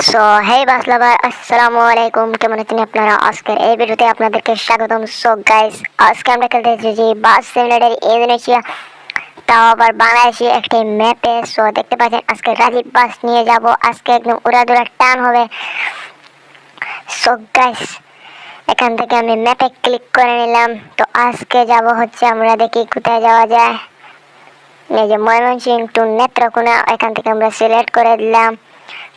So hey বাস লাভার, আসসালামু আলাইকুম। কেমন আছেন আপনারা? আজকের এই ভিডিওতে আপনাদেরকে স্বাগতম। সো গাইস, আজকে আমরা খেলতে এসেছি বাস সিমুলেটর ইন্দোনেশিয়া, তাও আবার বাংলাদেশি একটি ম্যাপে। সো দেখতে পাচ্ছেন আজকে রাজীব বাস নিয়ে যাব। আজকে একদম উড়াধুরা টান হবে। সো গাইস, এখান থেকে আমি ম্যাপে ক্লিক করে নিলাম। তো আজকে যাব হচ্ছে, আমরা দেখি কোথায় যাওয়া যায়। এই যে ময়মনসিংহ টু নেত্রকোনা, এখান থেকে আমরা সিলেক্ট করে দিলাম।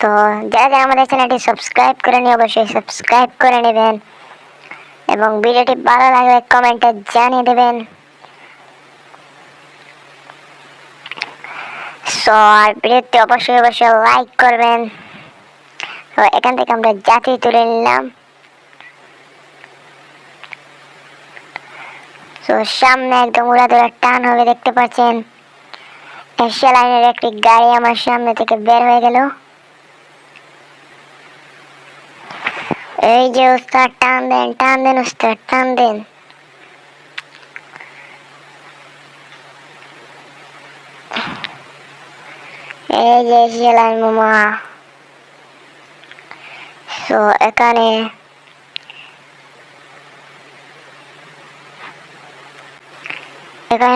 তো যারা যারা আমাদের চ্যানেলটি সাবস্ক্রাইব করেনি অবশ্যই সাবস্ক্রাইব করে নেবেন এবং ভিডিওটি ভালো লাগলে কমেন্টে জানিয়ে দেবেন। সো আর ভিডিওটি অবশ্যই লাইক করবেন। তো এখান থেকে আমরা যাত্রী তুলে নিলাম। তো সামনে একদম উড়াধুরা টান হবে, দেখতে পাচ্ছেন। এশিয়া লাইনের একটি গাড়ি আমার সামনে থেকে বের হয়ে গেল। এই যে উস্তাদ, টান দেন উস্তাদ, টান দেন। এই যে এশিয়া লাইন মামা। তো এখানে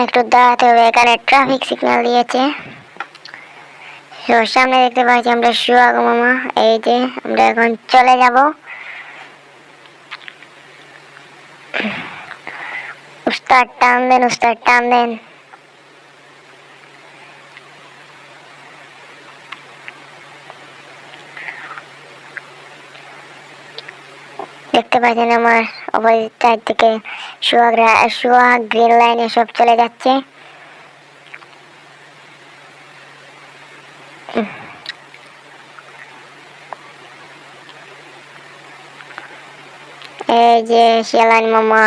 একটু দাঁড়াতে হবে, এখানে ট্রাফিক সিগন্যাল দিয়েছে। তো সামনে দেখতে পাচ্ছি আমরা সুয়াগ মামা। এই যে আমরা এখন চলে যাব। উস্তাদ টান দেন, উস্তাদ টান দেন। দেখতে পাচ্ছেন আমার অপোজিট সাইড থেকে সুয়াগ গ্রিন লাইনে সব চলে যাচ্ছে। এই যে শিয়ালান মামা,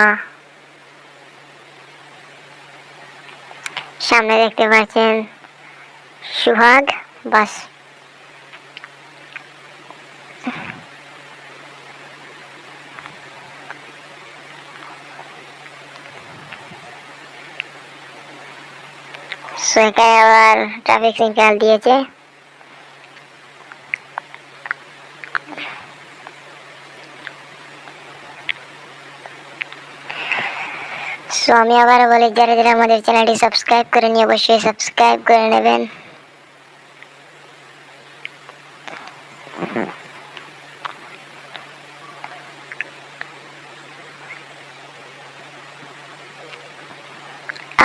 সামনে দেখতে পাচ্ছেন সুহাগ বাস। এখানে আবার ট্রাফিক সিগন্যাল দিয়েছে। সো আমি আবার বলি, যারা যারা আমাদের চ্যানেলটি সাবস্ক্রাইব করে নিয়ে অবশ্যই সাবস্ক্রাইব করে নেবেন।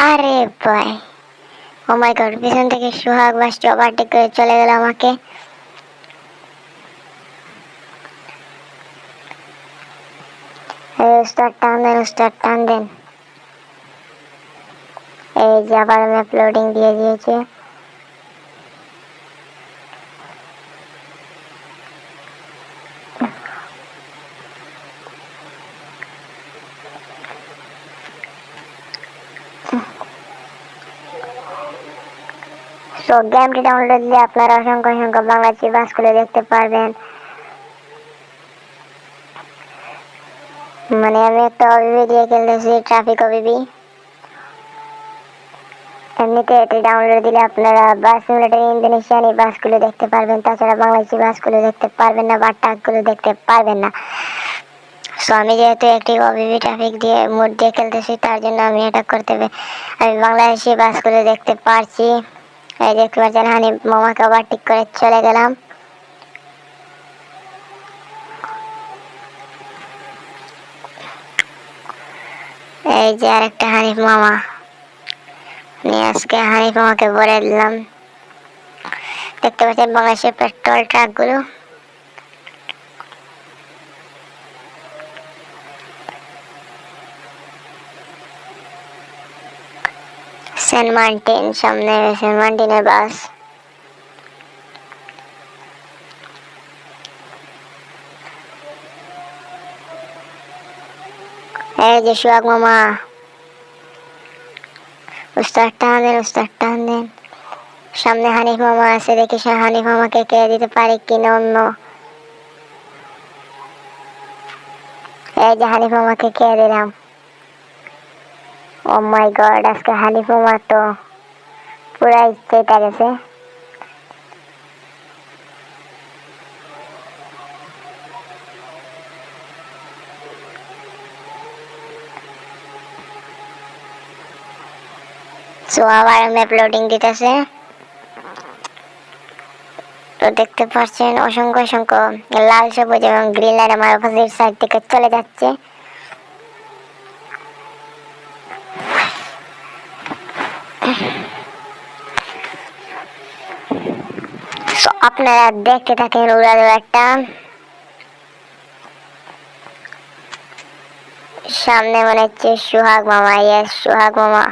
আরে ভাই, ও মাই গড, পিছন থেকে সুহাগ বাসটি ওভারটেক করে চলে গেল আমাকে। উস্তাদ টান দেন, উস্তাদ টান দেন। এই যে আবার ম্যাপ লোডিং দিয়ে দিয়েছে। তো গেমটি ডাউনলোড দিলে আপনারা অসংখ্য বাংলাদেশি বাসগুলো দেখতে পারবেন। মানে আমি একটা ওবিবি দিয়ে খেলতেছি, ট্রাফিক ওবিবি। এমনিতে এটি ডাউনলোড দিলে আপনারা বাস সিমুলেটর ইন্দোনেশিয়ান এই বাসগুলো দেখতে পারবেন, তাছাড়া বাংলাদেশি বাসগুলো দেখতে পারবেন না বা ট্রাকগুলো দেখতে পারবেন না। সো আমি যেহেতু একটি ওবিবি ট্রাফিক দিয়ে মোড দিয়ে খেলতেছি, তার জন্য আমি এটা করতে আমি বাংলাদেশি বাসগুলো দেখতে পারছি। এই দেখতে পাচ্ছেন হানিফ মামাকে ওভারটেক করে চলে গেলাম। এই যে আরেকটা হানিফ মামা, আজকে হানিফ মামাকে ভরে দিলাম। দেখতে পাচ্ছেন বাংলাদেশের পেট্রোল ট্রাকগুলো। সেন্ট মার্টিন, সামনে সেন্ট মার্টিনের বাস। এই যে সুহাগ মামা, উস্তাদ টান দেন, উস্তাদ টান দেন। সামনে হানিফ মামা আছে, দেখি হানিফ মামাকে কে দিতে পারে কিনা অন্য। এই যে হানিফ মামাকে কে দিলাম। ও মাই গড, আজকে হানিফ মামা তো পুরা চেতা গেছে। সো আবার ম্যাপ লোডিং দিতেছে। তো দেখতে পাচ্ছেন অসংখ্য অসংখ্য লাল সবুজ এবং গ্রিন লাইন আমার অপোজিট সাইড থেকে চলে যাচ্ছে। আপনারা দেখতে থাকেন একটা সামনে মনে হচ্ছে সোহাগ মামা। ইয়েস, সোহাগ মামা।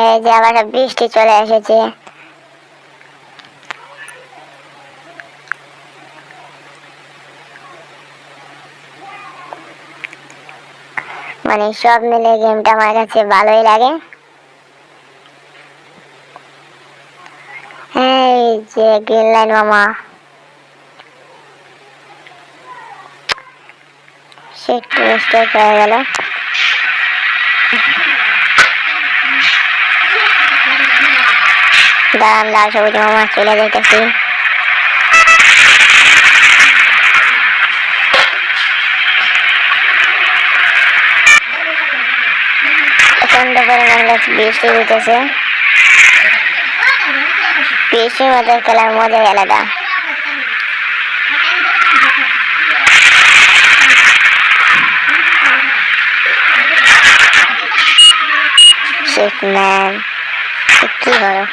এই যে আবার বৃষ্টি চলে এসেছে। মানে সব মিলে গেমটা আমার কাছে ভালোই লাগে। এই যে গ্রিন লাইন মামা, সে একটু মিস্টেক হয়ে গেল। দাঁড়ান, লাল সবুজ মামা চলে যেতেছি। প্রচন্ড পরিমাণ বৃষ্টি দিতেছে। বৃষ্টির মধ্যে খেলার মজাই আলাদা। শিট ম্যান, কি হলো?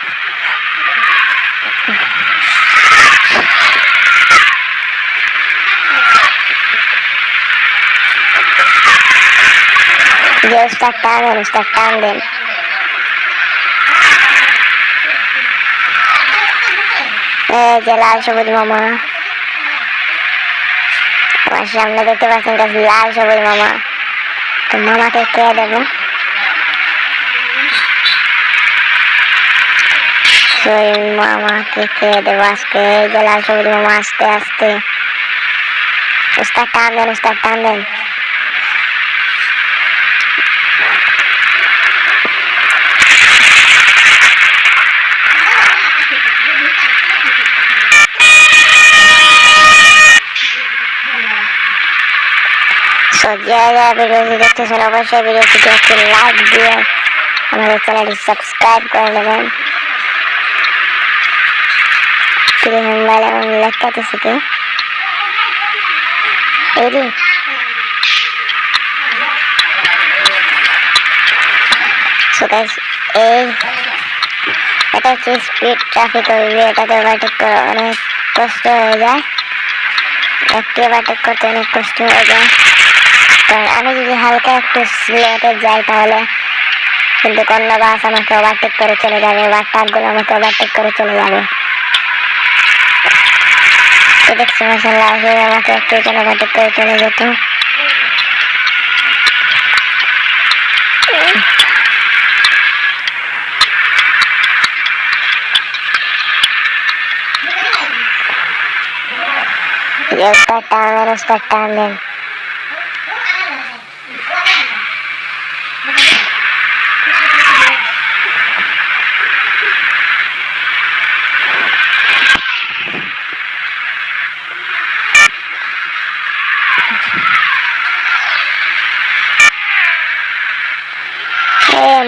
যে উস্তাদ টানেন, উস্তাদ টান দেন। এই যে লাল সবুজ মামা আমার সামনে দেখতে পাচ্ছেন, লাল সবুজ মামা। তো মামাকে কে দেবো? মামাকে কে দেবো আজকে? এই যে লাল সবুজ মামা আস্তে আস্তে। উস্তাদ টান দেন, উস্তাদ টান দেন। যারা ভিডিওটি দেখতেছেন অবশ্যই ভিডিওটিতে একটি লাইক দিয়ে আমাদের চ্যানেলটি সাবস্ক্রাইব করে নেবেন। মোবাইল এবং ল্যাপটপে থেকে এটা হচ্ছে স্পিড ট্রাফিক হইবে। এটাতে ওভারটেক করা অনেক কষ্ট হয়ে যায়। একটি ওভারটেক করতে অনেক কষ্ট হয়ে যায়, কারণ আমি যদি হালকা একটু স্লোতে যাই তাহলে কিন্তু অন্য বাস আমাকে ওভারটেক করে চলে যাবে, বা ট্রাকগুলো আমাকে ওভারটেক করে চলে যাবে। দেখছি মাসাল্লাহ আমাকে একটু যেন ওভারটেক করে চলে যেত। টান দেন।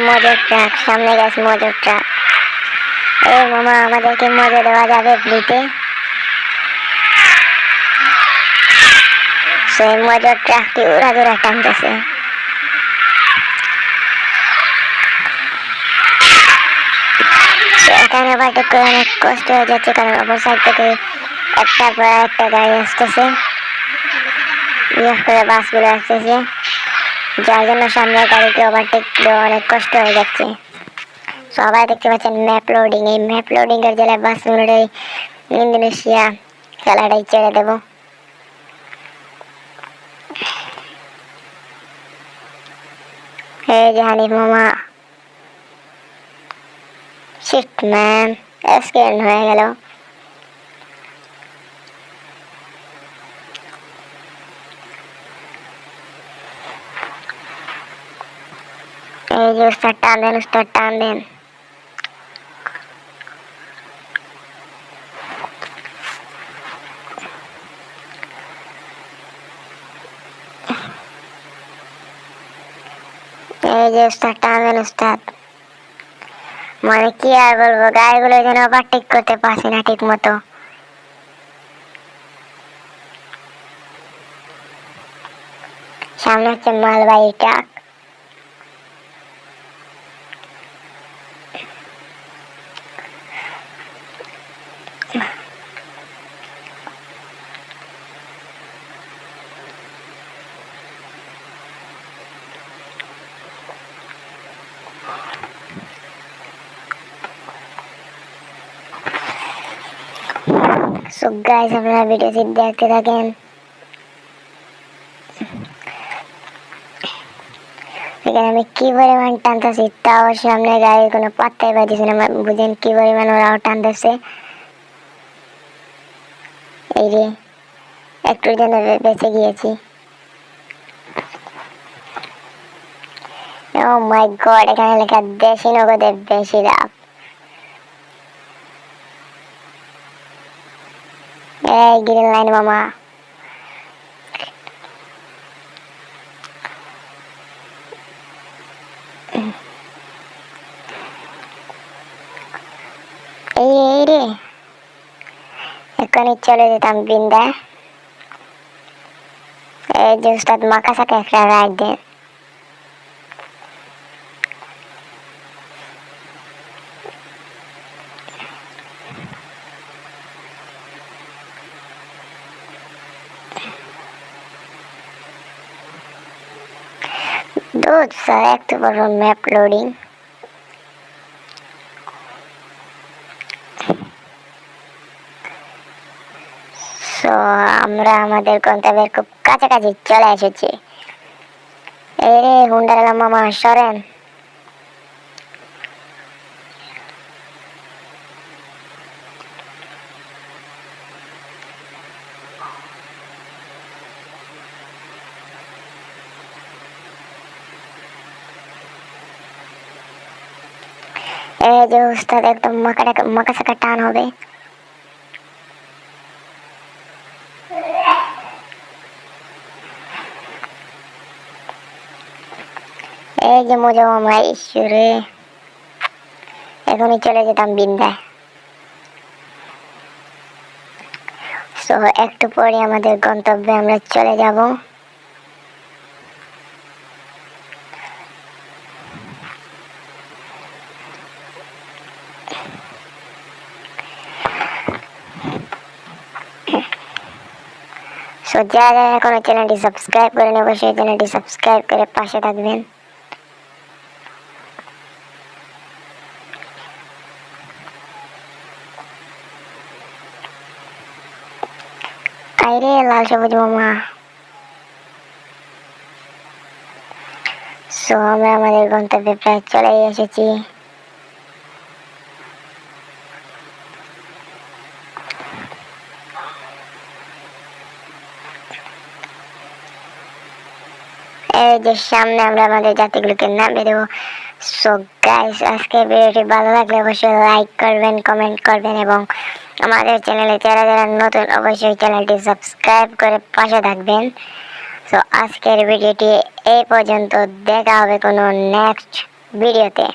মজার ট্রাক, সামনে গেছে মজার ট্রাক। এই মামা আমাদেরকে মজা দেওয়া যাবে ফ্রিতে? সেই মজার ট্রাকটি উড়াধুরা টানতেছে। এখানে ওভারটেক করে অনেক কষ্ট হয়ে যাচ্ছে, কারণ অপর সাইড থেকে একটার পর একটা গাড়ি আসতেছে, বিশেষ করে বাসগুলো আসতেছে, যার জন্য সামনে গাড়িকে ওভারটেক দেওয়া অনেক কষ্ট হয়ে যাচ্ছে। সবাই দেখতে পাচ্ছেন ম্যাপ লোডিং। এই ম্যাপ লোডিং এর জেলায় বাস সিমুলেটর ইন্দোনেশিয়া খেলাটাই ছেড়ে দেব। এই যে হানিফ মামা। শিট ম্যান, অ্যাক্সিডেন্ট হয়ে গেল। এই যে উস্তাদ টান দেন, উস্তাদ টান দেন। এই যে উস্তাদ টান দেন উস্তাদ। মানে কি আর বলবো, গাড়িগুলো যেন ওভারটেক করতে পারছি না ঠিক মতো। সামনে হচ্ছে মালবাহী ট্রাক। সো গাইস, আপনারা ভিডিওটি দেখতে থাকেন। এখানে আমি কি পরিমাণ টানতেছি, তাও সামনে গাড়ির কোনো পাত্তাই পাইতেছি না। বুঝেন কি পরিমাণ ওরাও টানতেছে। এই যে একটু জন্য বেঁচে গিয়েছি। ও মাই গড, এখানে লেখা দেশি নগদে বেশি লাভ। এই গ্রিন লাইন মামা। এই রে, এখনই চলে যেতাম বৃন্দায়। এই যে উস্তাদ মাকাসাকে একটা রাইড দেন। দুধ স্যার, একটু বড় ম্যাপ লোডিং। সো আমরা আমাদের গন্তব্যের খুব কাছাকাছি চলে এসেছি। এই রে হুন্ডার মামা সরেন। এই যে উস্তাদ একদম মাকাসাকা টান হবে। এই যে মজা মামা, ঈশ্বরে এখনই চলে যেতাম বিন্দায়। সো একটু পরে আমাদের গন্তব্যে আমরা চলে যাব। সো যারা এখনো চ্যানেলটি সাবস্ক্রাইব করেন, অবশ্যই চ্যানেলটি সাবস্ক্রাইব করে পাশে থাকবেন। আইরে লাল সবুজ মামা। সো আমরা আমাদের গন্তব্যে প্রায় চলে এসেছি। এই যে সামনে আমরা আমাদের যাত্রীগুলোকে নামিয়ে দেবো। সো গাইস, আজকে ভিডিওটি ভালো লাগলে অবশ্যই লাইক করবেন, কমেন্ট করবেন এবং আমাদের চ্যানেলে যারা যারা নতুন অবশ্যই চ্যানেলটি সাবস্ক্রাইব করে পাশে থাকবেন। সো আজকের ভিডিওটি এই পর্যন্ত, দেখা হবে কোনো নেক্সট ভিডিওতে।